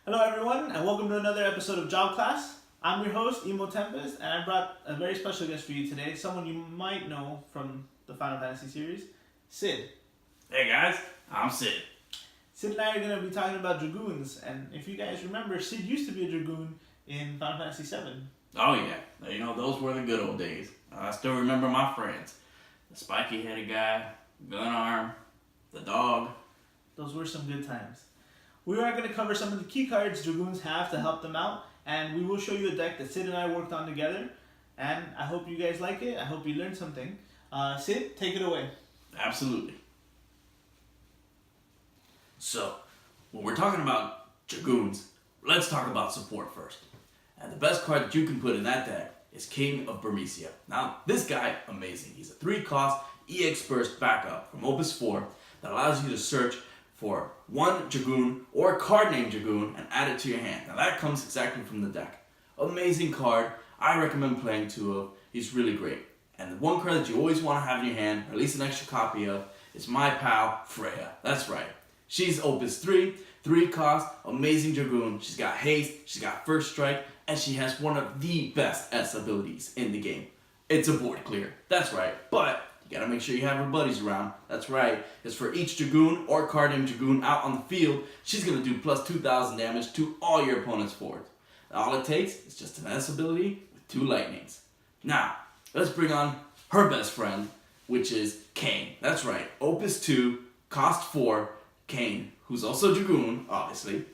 Hello everyone, and welcome to another episode of Job Class. I'm your host, Emo Tempest, and I brought a very special guest for you today, someone you might know from the Final Fantasy series, Sid. Hey guys, I'm Sid. Sid and I are going to be talking about Dragoons, and if you guys remember, Sid used to be a Dragoon in Final Fantasy VII. Oh yeah, those were the good old days. I still remember my friends. The spiky-headed guy, gun arm, the dog. Those were some good times. We are going to cover some of the key cards Dragoons have to help them out, and we will show you a deck that Sid and I worked on together, and I hope you guys like it. I hope you learned something. Sid, take it away. Absolutely. So, when we're talking about Dragoons, let's talk about support first. And the best card that you can put in that deck is King of Bermesia. Now, this guy, amazing. He's a 3-cost EX burst backup from Opus 4 that allows you to search for one Dragoon or a card named Dragoon and add it to your hand. Now that comes exactly from the deck. Amazing card. I recommend playing 2 of. He's really great. And the one card that you always want to have in your hand, or at least an extra copy of, is my pal Freya. That's right. She's Opus 3, 3-cost, amazing Dragoon. She's got haste, she's got first strike, and she has one of the best S abilities in the game. It's a board clear. That's right. But you gotta make sure you have her buddies around. That's right, because for each Dragoon or card named Dragoon out on the field, she's gonna do plus 2,000 damage to all your opponent's forwards. All it takes is just an S ability with 2 lightnings. Now, let's bring on her best friend, which is Kain. That's right, Opus 2, cost 4, Kain, who's also Dragoon, obviously.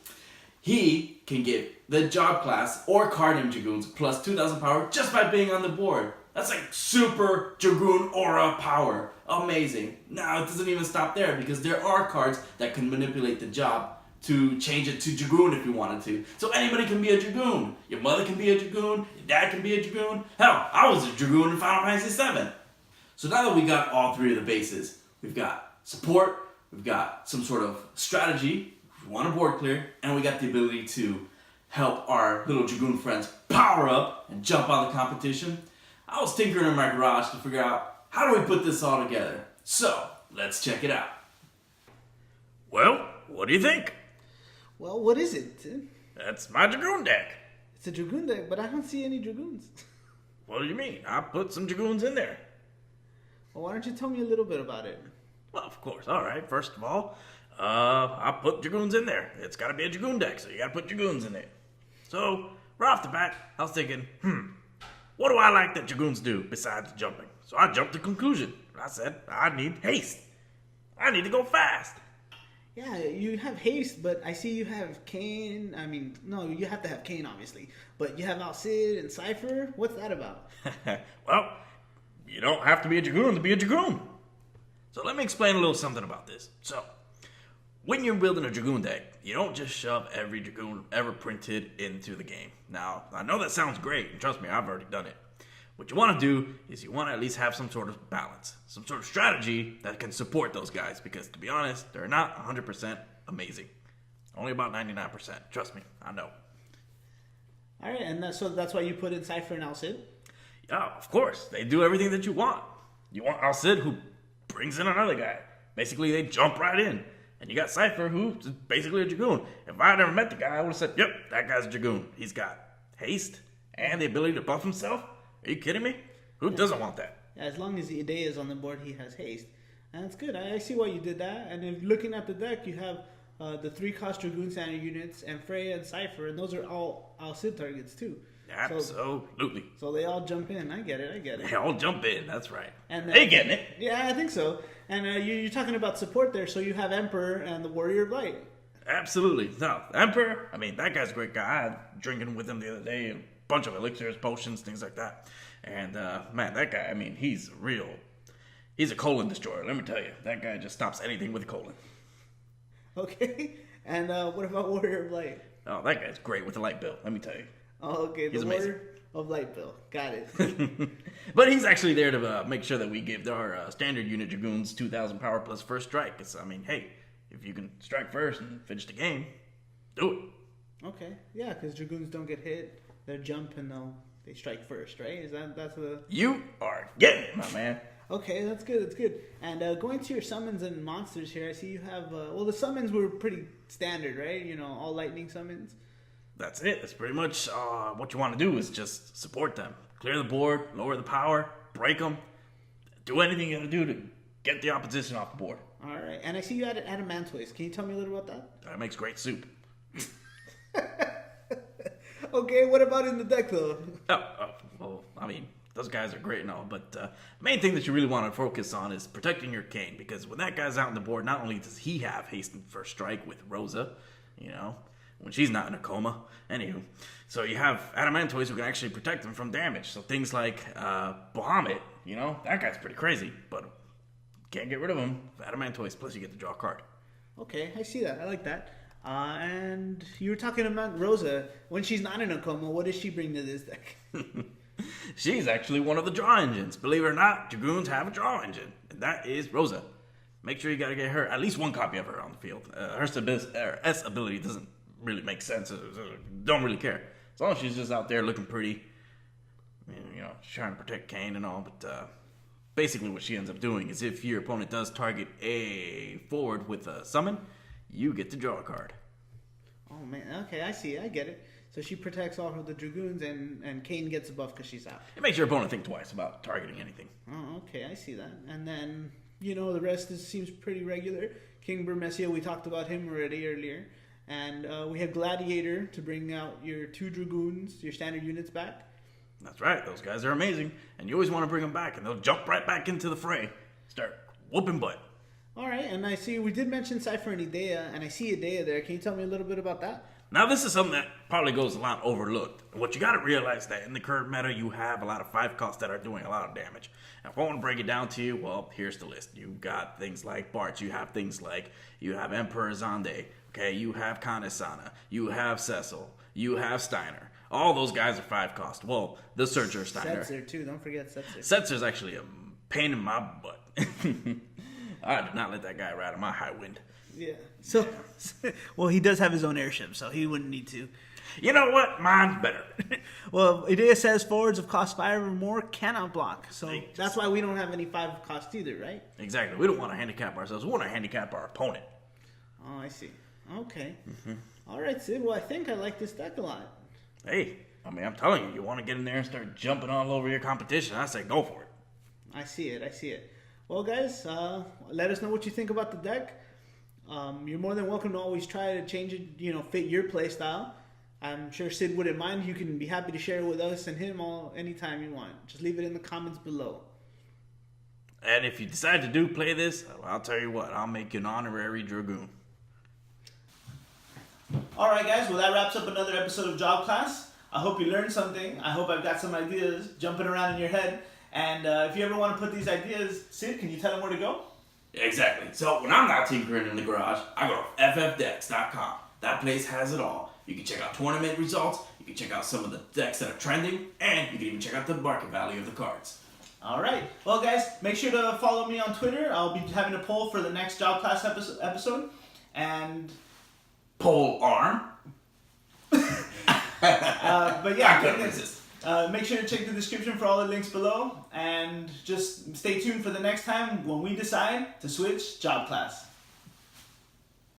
He can give the job class or card named Dragoons plus 2,000 power just by being on the board. That's like super Dragoon aura power. Amazing. Now, it doesn't even stop there because there are cards that can manipulate the job to change it to Dragoon if you wanted to. So anybody can be a Dragoon. Your mother can be a Dragoon. Your dad can be a Dragoon. Hell, I was a Dragoon in Final Fantasy VII. So now that we got all 3 of the bases, we've got support, we've got some sort of strategy, we want a board clear, and we got the ability to help our little Dragoon friends power up and jump on the competition. I was tinkering in my garage to figure out how do we put this all together. So, let's check it out. Well, what do you think? Well, what is it? That's my Dragoon deck. It's a Dragoon deck, but I don't see any Dragoons. What do you mean? I put some Dragoons in there. Well, why don't you tell me a little bit about it? Well, of course. All right. First of all, I put Dragoons in there. It's got to be a Dragoon deck, so you got to put Dragoons in it. So, right off the bat, I was thinking, what do I like that Dragoons do besides jumping? So I jumped to conclusion. I said, I need haste. I need to go fast. Yeah, you have haste, but I see you have Kain. I mean, no, you have to have Kain, obviously. But you have Sid and Cypher. What's that about? Well, you don't have to be a Dragoon to be a Dragoon. So let me explain a little something about this. So, when you're building a Dragoon deck, you don't just shove every Dragoon ever printed into the game. Now, I know that sounds great, and trust me, I've already done it. What you want to do is you want to at least have some sort of balance, some sort of strategy that can support those guys, because to be honest, they're not 100% amazing. Only about 99%. Trust me, I know. All right, and so that's why you put in Cypher and Sid? Yeah, of course. They do everything that you want. You want Sid, who brings in another guy. Basically, they jump right in. And you got Cypher, who's basically a Dragoon. If I had never met the guy, I would have said, yep, that guy's a Dragoon. He's got haste and the ability to buff himself. Are you kidding me? Who doesn't want that? Yeah, as long as the Idea is on the board, he has haste. And that's good. I see why you did that. And if looking at the deck, you have the 3-cost Dragoon standard units and Freya and Cypher, and those are all Sid targets too. Absolutely. So they all jump in. I get it. They all jump in. That's right. And they getting it. Yeah, I think so. And you're talking about support there, so you have Emperor and the Warrior of Light. Absolutely. No, Emperor, I mean, that guy's a great guy. I had drinking with him the other day, a bunch of elixirs, potions, things like that. And, man, that guy, I mean, he's a colon destroyer, let me tell you. That guy just stops anything with a colon. Okay. And what about Warrior of Light? Oh, that guy's great with the Lightbill, let me tell you. Oh, okay. The Warrior of Lightbill. Got it. But he's actually there to make sure that we give our standard unit Dragoons 2,000 power plus first strike. Because, I mean, hey, if you can strike first and finish the game, do it. Okay. Yeah, because Dragoons don't get hit. They jump and they strike first, right? That's the... You are getting it, my man. Okay, that's good. That's good. And going to your summons and monsters here, I see you have. The summons were pretty standard, right? You know, all lightning summons. That's it. That's pretty much what you want to do is just support them. Clear the board, lower the power, break them. Do anything you got to do to get the opposition off the board. All right. And I see you added Adamantoise. Can you tell me a little about that? That makes great soup. Okay, what about in the deck, though? Well, I mean, those guys are great and all, but the main thing that you really want to focus on is protecting your Kane, because when that guy's out on the board, not only does he have hastened first strike with Rosa, you know, when she's not in a coma. Anywho, so you have Adamantoise who can actually protect them from damage. So things like Bahamut, you know, that guy's pretty crazy, but can't get rid of him. Adamantoise, plus you get to draw a card. Okay, I see that. I like that. And you were talking about Rosa. When she's not in a coma, what does she bring to this deck? She's actually one of the draw engines. Believe it or not, Dragoons have a draw engine, and that is Rosa. Make sure you gotta get her, at least one copy of her on the field. Her S ability doesn't really make sense. Don't really care. As long as she's just out there looking pretty, you know, trying to protect Kane and all. But basically what she ends up doing is if your opponent does target a forward with a summon, you get to draw a card. Oh, man. Okay, I see. I get it. So she protects all of the Dragoons, and Kane gets a buff because she's out. It makes your opponent think twice about targeting anything. Oh, okay. I see that. And then, you know, the rest seems pretty regular. King Burmessia, we talked about him already earlier. And we have Gladiator to bring out your 2 Dragoons, your standard units back. That's right. Those guys are amazing. And you always want to bring them back, and they'll jump right back into the fray. Start whooping butt. All right, and I see we did mention Cypher and Idea, and I see Idea there. Can you tell me a little bit about that? Now, this is something that probably goes a lot overlooked. What you got to realize that in the current meta, you have a lot of 5 costs that are doing a lot of damage. And if I want to break it down to you, well, here's the list. You've got things like Bart. You have things like, you have Emperor Zande. Okay, you have Kanesana. You have Cecil. You have Steiner. All those guys are 5 cost. Well, the Searcher Steiner. Setzer, too. Don't forget Setzer. Setzer's actually a pain in my butt. I did not let that guy ride on my high wind. Yeah. So, well, he does have his own airship, so he wouldn't need to. You know what? Mine's better. Well, Idea says forwards of cost 5 or more cannot block. So that's why we don't have any 5 cost either, right? Exactly. We don't want to handicap ourselves. We want to handicap our opponent. Oh, I see. Okay. Mm-hmm. All right, Sid. Well, I think I like this deck a lot. Hey, I mean, I'm telling you, you want to get in there and start jumping all over your competition, I say go for it. I see it. I see it. Well, guys, let us know what you think about the deck. You're more than welcome to always try to change it, you know, fit your play style. I'm sure Sid wouldn't mind. You can be happy to share it with us and him anytime you want. Just leave it in the comments below. And if you decide to play this, I'll tell you what, I'll make you an honorary Dragoon. All right, guys. Well, that wraps up another episode of Job Class. I hope you learned something. I hope I've got some ideas jumping around in your head. And if you ever want to put these ideas, Sid, can you tell them where to go? Exactly. So when I'm not tinkering in the garage, I go to FFTCG.com. That place has it all. You can check out tournament results, you can check out some of the decks that are trending, and you can even check out the market value of the cards. All right. Well, guys, make sure to follow me on Twitter. I'll be having a poll for the next Job Class episode. And Pole arm. but yeah, I couldn't resist. Make sure to check the description for all the links below, and just stay tuned for the next time when we decide to switch Job Class.